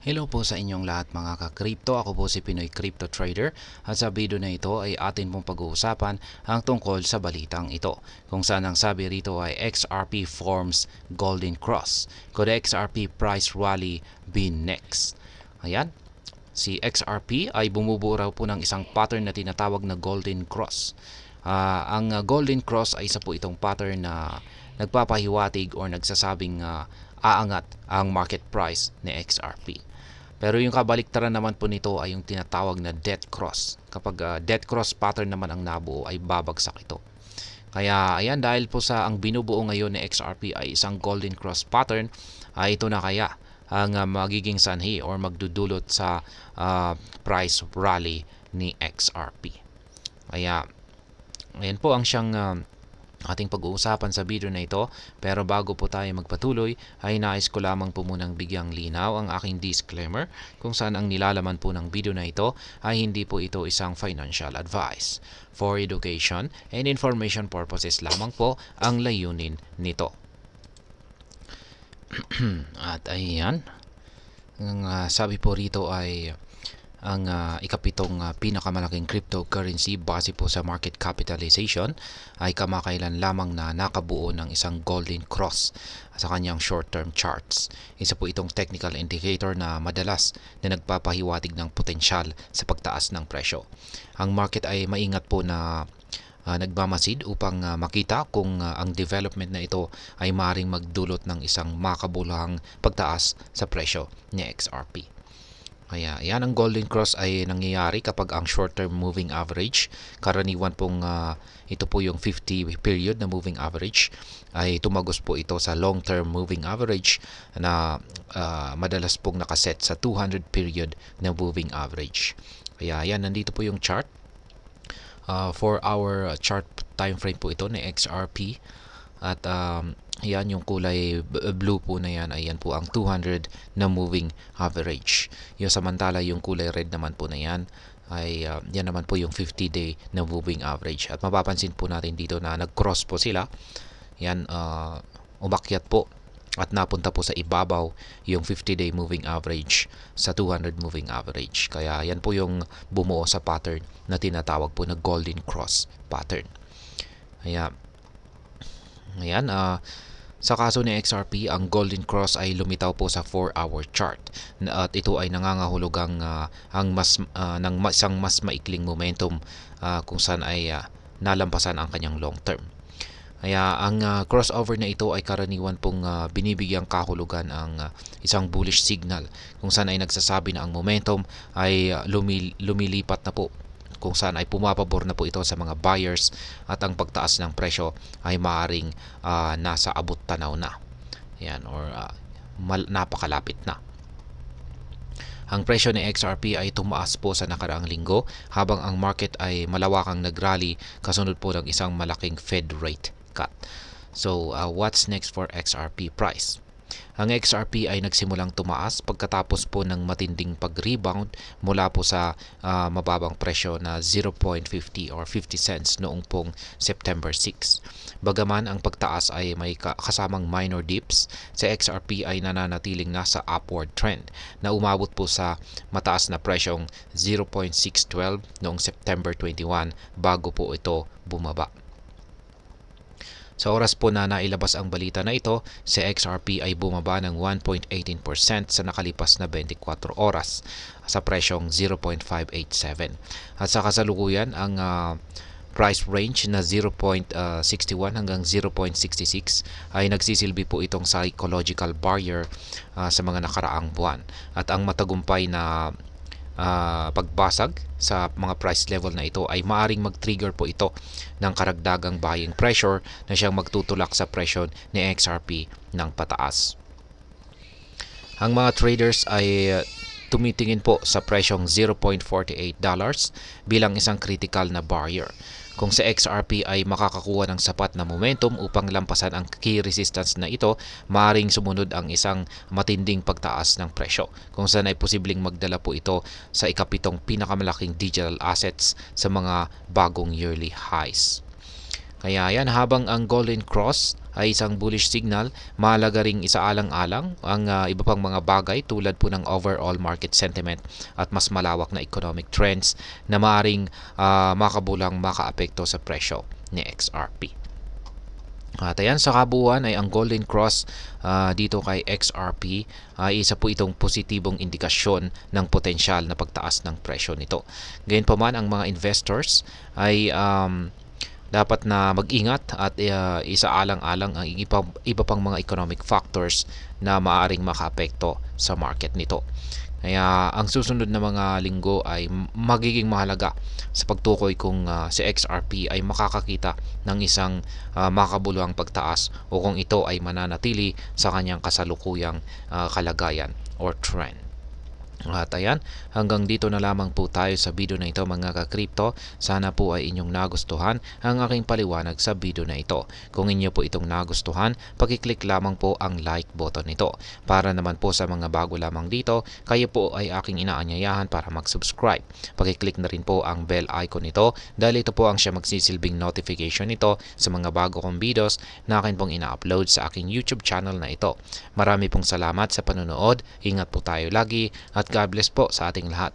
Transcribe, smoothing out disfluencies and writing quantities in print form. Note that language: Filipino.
Hello po sa inyong lahat mga ka-crypto. Ako po si Pinoy Crypto Trader at sa video na ito ay atin pong pag-uusapan ang tungkol sa balitang ito. Kung saan ang sabi rito ay XRP forms Golden Cross. Could XRP price rally be next? Ayan. Si XRP ay bumubuo raw po ng isang pattern na tinatawag na Golden Cross. Ang Golden Cross ay isa po itong pattern na nagpapahiwatig or nagsasabing aangat ang market price ni XRP. Pero yung kabaliktaran naman po nito ay yung tinatawag na death cross. Kapag death cross pattern naman ang nabuo ay babagsak ito. Kaya ayan, dahil po sa ang binubuo ngayon ni XRP ay isang golden cross pattern, ay ito na kaya ang magiging sanhi or magdudulot sa price rally ni XRP. Kaya ayan po ang siyang ating pag-uusapan sa video na ito. Pero bago po tayo magpatuloy ay nais ko lamang po munang bigyang linaw ang aking disclaimer kung saan ang nilalaman po ng video na ito ay hindi po ito isang financial advice. For education and information purposes lamang po ang layunin nito. At ayan, ang sabi po rito ay ang ikapitong pinakamalaking cryptocurrency base po sa market capitalization ay kamakailan lamang na nakabuo ng isang golden cross sa kanyang short-term charts. Isa po itong technical indicator na madalas na nagpapahiwatig ng potensyal sa pagtaas ng presyo. Ang market ay maingat po na nagmamasid upang makita kung ang development na ito ay maaaring magdulot ng isang makabuluhang pagtaas sa presyo ni XRP. Kaya yan, ang golden cross ay nangyayari kapag ang short-term moving average, karaniwan pong ito po yung 50 period na moving average, ay tumagos po ito sa long-term moving average na madalas pong nakaset sa 200 period na moving average. Kaya yan, nandito po yung chart. 4-hour chart time frame po ito ni XRP. At yan, yung kulay blue po na yan, ayan po ang 200 na moving average. Yung samantala yung kulay red naman po na yan ay yan naman po yung 50-day na moving average. At mapapansin po natin dito na nag-cross po sila. Yan, umakyat po at napunta po sa ibabaw yung 50-day moving average sa 200 moving average. Kaya yan po yung bumuo sa pattern na tinatawag po na golden cross pattern. Kaya ayan, sa kaso ni XRP, ang golden cross ay lumitaw po sa 4-hour chart at ito ay nangangahulugang ng isang mas maikling momentum kung saan ay nalampasan ang kanyang long term. Kaya ang crossover na ito ay karaniwan pong binibigyang kahulugan ang isang bullish signal kung saan ay nagsasabi na ang momentum ay lumilipat na po, kung saan ay pumapabor na po ito sa mga buyers at ang pagtaas ng presyo ay maaaring nasa abot tanaw na. Yan, or napakalapit na. Ang presyo ni XRP ay tumaas po sa nakaraang linggo habang ang market ay malawakang nagrally kasunod po ng isang malaking Fed rate cut. So, what's next for XRP price? Ang XRP ay nagsimulang tumaas pagkatapos po ng matinding pag-rebound mula po sa mababang presyo na 0.50 or 50 cents noong pong September 6. Bagaman ang pagtaas ay may kasamang minor dips, sa XRP ay nananatiling nasa upward trend na umabot po sa mataas na presyong 0.612 noong September 21 bago po ito bumaba. Sa oras po na nailabas ang balita na ito, si XRP ay bumaba ng 1.18% sa nakalipas na 24 oras sa presyong 0.587. At sa kasalukuyan, ang price range na 0.61 hanggang 0.66 ay nagsisilbi po itong psychological barrier sa mga nakaraang buwan. At ang matagumpay na pagbasag sa mga price level na ito ay maaring mag-trigger po ito ng karagdagang buying pressure na siyang magtutulak sa presyo ni XRP ng pataas. Ang mga traders ay tumitingin po sa presyong $0.48 bilang isang critical na barrier. Kung sa XRP ay makakakuha ng sapat na momentum upang lampasan ang key resistance na ito, maaaring sumunod ang isang matinding pagtaas ng presyo, kung saan ay posibleng magdala po ito sa ikapitong pinakamalaking digital assets sa mga bagong yearly highs. Kaya yan, habang ang Golden Cross ay isang bullish signal, mahalaga ring isaalang-alang ang iba pang mga bagay tulad po ng overall market sentiment at mas malawak na economic trends na maaring makabulang makaapekto sa presyo ni XRP. At ayan, sa kabuuan ay ang Golden Cross dito kay XRP ay isa po itong positibong indikasyon ng potensyal na pagtaas ng presyo nito. Gayunpaman, ang mga investors ay dapat na mag-ingat at isaalang-alang ang iba pang mga economic factors na maaaring makaapekto sa market nito. Kaya ang susunod na mga linggo ay magiging mahalaga sa pagtukoy kung si XRP ay makakakita ng isang makabuluhang pagtaas o kung ito ay mananatili sa kanyang kasalukuyang kalagayan or trend. At ayan, hanggang dito na lamang po tayo sa video na ito mga ka-crypto. Sana po ay inyong nagustuhan ang aking paliwanag sa video na ito. Kung inyo po itong nagustuhan, pakiclick lamang po ang like button nito. Para naman po sa mga bago lamang dito, kayo po ay aking inaanyayahan para mag-subscribe. Pakiclick na rin po ang bell icon nito dahil ito po ang siya magsisilbing notification nito sa mga bago kong videos na akin pong ina-upload sa aking YouTube channel na ito. Marami pong salamat sa panonood. Ingat po tayo lagi at God bless po sa ating lahat.